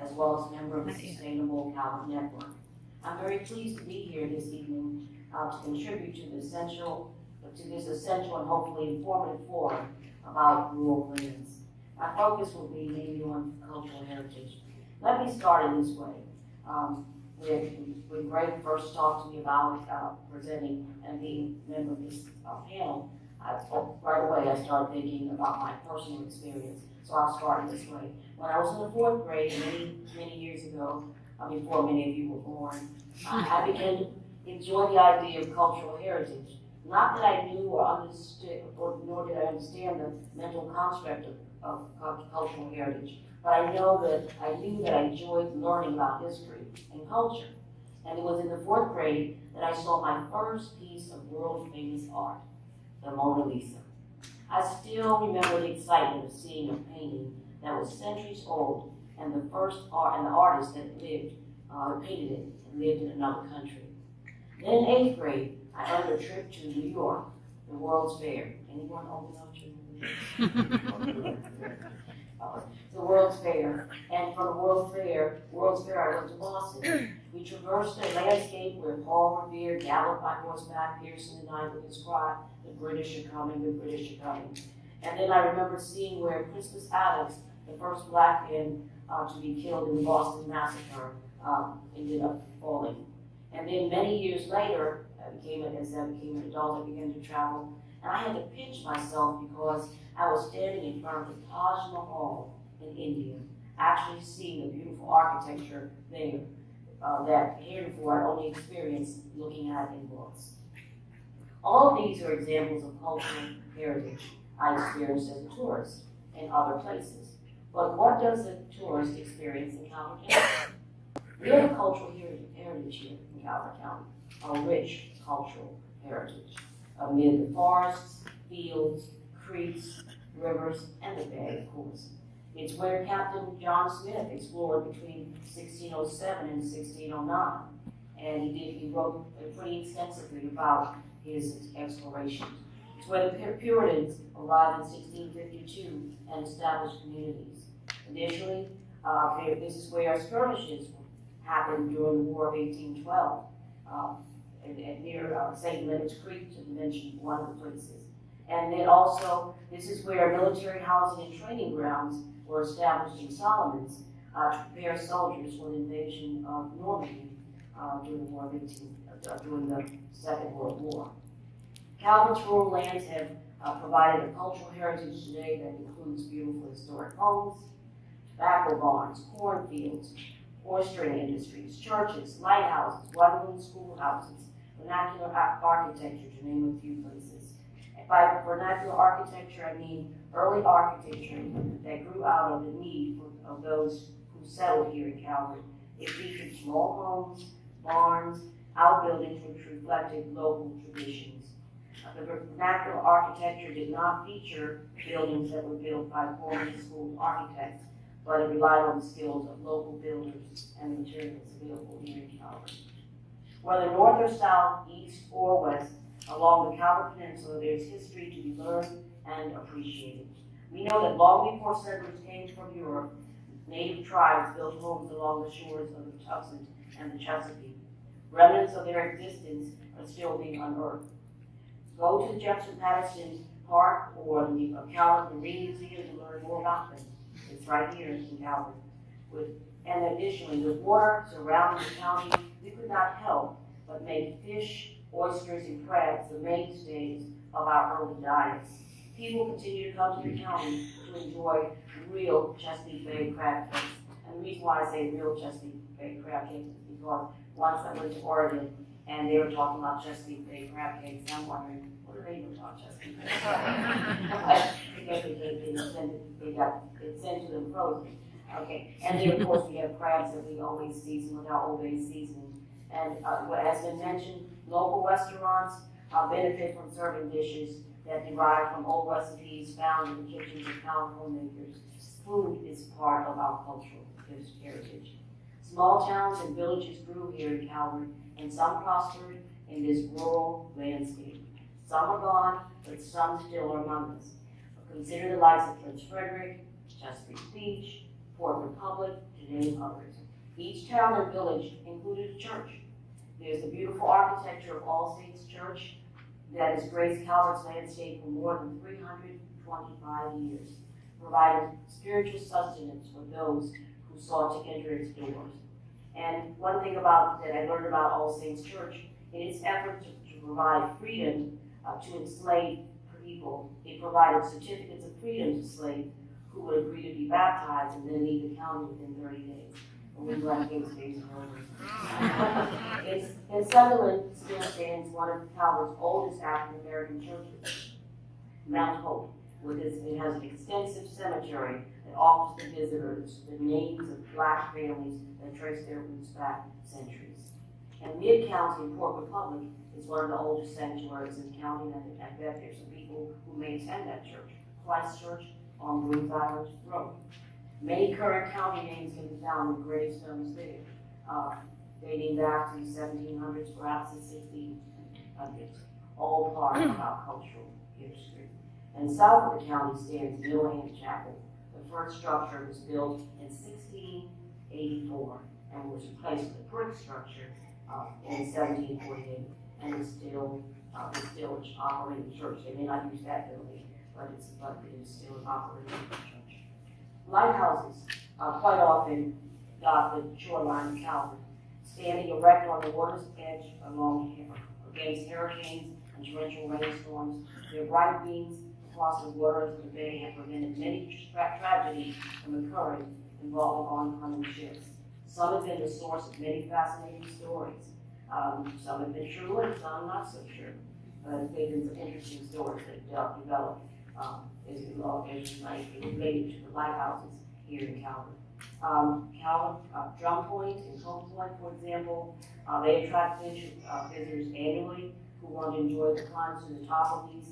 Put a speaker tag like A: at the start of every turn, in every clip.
A: as well as member of the Sustainable Calvert Network. I'm very pleased to be here this evening to contribute to this essential and hopefully informative forum about rural lands. My focus will be mainly on cultural heritage. Let me start in this way. When Greg first talked to me about presenting and being a member of this panel, right away I started thinking about my personal experience. So I'll start in this way. When I was in the fourth grade, many years ago, before many of you were born, I began to enjoy the idea of cultural heritage. Not that I knew or understood, nor did I understand the mental construct of cultural heritage, but I knew that I enjoyed learning about history and culture. And it was in the fourth grade that I saw my first piece of world famous art, the Mona Lisa. I still remember the excitement of seeing a painting that was centuries old, and the artist that painted it lived in another country. Then in eighth grade, I earned a trip to New York, the World's Fair. Anyone old enough to? The World's Fair. And from the World's Fair, I went to Boston. We traversed a landscape where Paul Revere galloped by horseback, piercing the night with his cry, "The British are coming, the British are coming." And then I remember seeing where Crispus Attucks, the first black man to be killed in the Boston Massacre, ended up falling. And then many years later, as I became an adult, I began to travel, and I had to pinch myself because I was standing in front of the Taj Mahal in India, actually seeing the beautiful architecture there that heretofore I only experienced looking at in books. All of these are examples of cultural heritage I experienced as a tourist in other places. But what does a tourist experience in Calvert County? We have a cultural heritage here in Calvert County, a rich cultural heritage amid the forests, fields, creeks, rivers, and the bay, of course. It's where Captain John Smith explored between 1607 and 1609, and he wrote pretty extensively about his explorations. It's where the Puritans arrived in 1652 and established communities. Additionally, this is where skirmishes happened during the War of 1812 near St. Leonard's Creek, to mention one of the places. And then also, this is where military housing and training grounds were established in Solomons to prepare soldiers for the invasion of Normandy during the Second World War. Calvert's rural lands have provided a cultural heritage today that includes beautiful historic homes, tobacco barns, cornfields, oystering industries, churches, lighthouses, one-room schoolhouses, vernacular architecture, to name a few places. And by vernacular architecture, I mean early architecture that grew out of the need of those who settled here in Calvert. It featured small homes, barns, outbuildings which reflected local traditions. The vernacular architecture did not feature buildings that were built by formally schooled architects, but it relied on the skills of local builders and the materials available here in Calvert. Whether north or south, east or west, along the Calvert Peninsula, there is history to be learned and appreciated. We know that long before settlers came from Europe, native tribes built homes along the shores of the Tuxant and the Chesapeake. Remnants of their existence are still being unearthed. Go to the Jefferson Patterson Park or the Calvert Marine Museum to learn more about them. It's right here in Calvert. And additionally, the water surrounding the county, we could not help but make fish, oysters, and crabs the mainstays of our early diets. People continue to come to the county to enjoy real Chesapeake Bay crab cakes. And the reason why I say real Chesapeake Bay crab cakes is because once I went to Oregon and they were talking about Chesapeake Bay crab cakes, and I'm wondering, what do they know about Chesapeake Bay crab cakes? Because it's sent to them frozen. Okay, and then of course we have crabs that we always season with our Old Bay seasoning. And as been mentioned, local restaurants benefit from serving dishes that derive from old recipes found in the kitchens of Calvert homemakers. Food is part of our cultural heritage. Small towns and villages grew here in Calvert, and some prospered in this rural landscape. Some are gone, but some still are among us. Consider the likes of Prince Frederick, Chesapeake Beach, Port Republic, to name others. Each town and village included a church. There's the beautiful architecture of All Saints Church that has graced Calvert's landscape for more than 325 years, providing spiritual sustenance for those who sought to enter its doors. And one thing that I learned about All Saints Church, in its effort to provide freedom to enslaved people, it provided certificates of freedom to slaves who would agree to be baptized and then leave the county within 30 days. And we left those days over. In Sunderland still stands one of Calvert's oldest African American churches, Mount Hope. It has an extensive cemetery that offers the visitors the names of Black families that trace their roots back centuries. And Mid-County in Port Republic is one of the oldest sanctuaries in the county, and I bet there's some people who may attend that church, Christ Church on Green Island Road. Many current county names can be found in gravestones there, dating back to the 1700s, perhaps the 1600s, all part of our cultural history. And south of the county stands Millham Chapel. The first structure was built in 1684 and was replaced with a brick structure in 1748, and is still an operating church. They may not use that building, but it is still an operating church. Lighthouses quite often dot the shoreline of Calvert, standing erect on the water's edge against hurricanes and torrential rainstorms. Their bright beams across the waters of the bay have prevented many tragedies from occurring involving oncoming ships. Some have been the source of many fascinating stories. Some have been true and some not so true. But they've been some interesting stories that developed as related to the lighthouses here in Calvert. Drum Point and Cone Point, for example, they attract visitors annually who want to enjoy the climbs to the top of these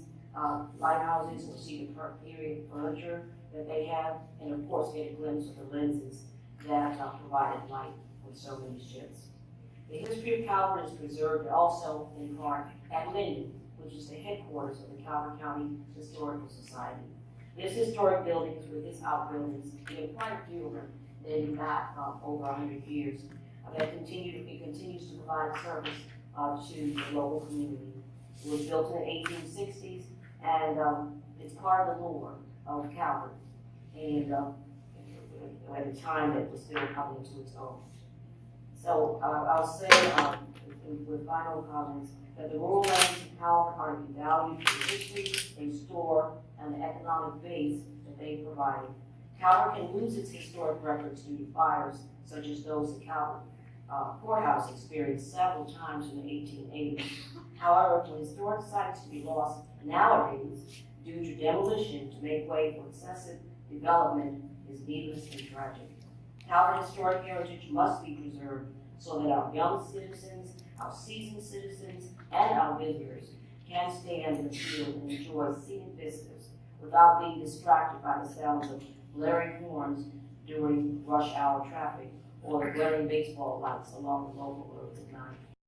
A: lighthouses or see the period furniture that they have, and of course get a glimpse of the lenses that provided light with so many ships. The history of Calvert is preserved also in part at Linden, which is the headquarters of the Calvert County Historical Society. This historic buildings with its outbuildings, we have quite a few of them dating back over 100 years, it continues to provide service to the local community. It was built in the 1860s, and it's part of the lore of Calvert, and at a time that it was still coming to its own. So I'll say with final comments that the rural lands of Calvert are to be valued for the history they store and the economic base that they provide. Calvert can lose its historic records due to fires such as those the Calvert courthouse experienced several times in the 1880s. However, for historic sites to be lost nowadays due to demolition to make way for excessive development is needless and tragic. Calvert historic heritage must be preserved so that our young citizens, our seasoned citizens, and our visitors can stand in the field and enjoy scenic vistas without being distracted by the sounds of blaring horns during rush hour traffic or the glaring baseball lights along the local roads at night.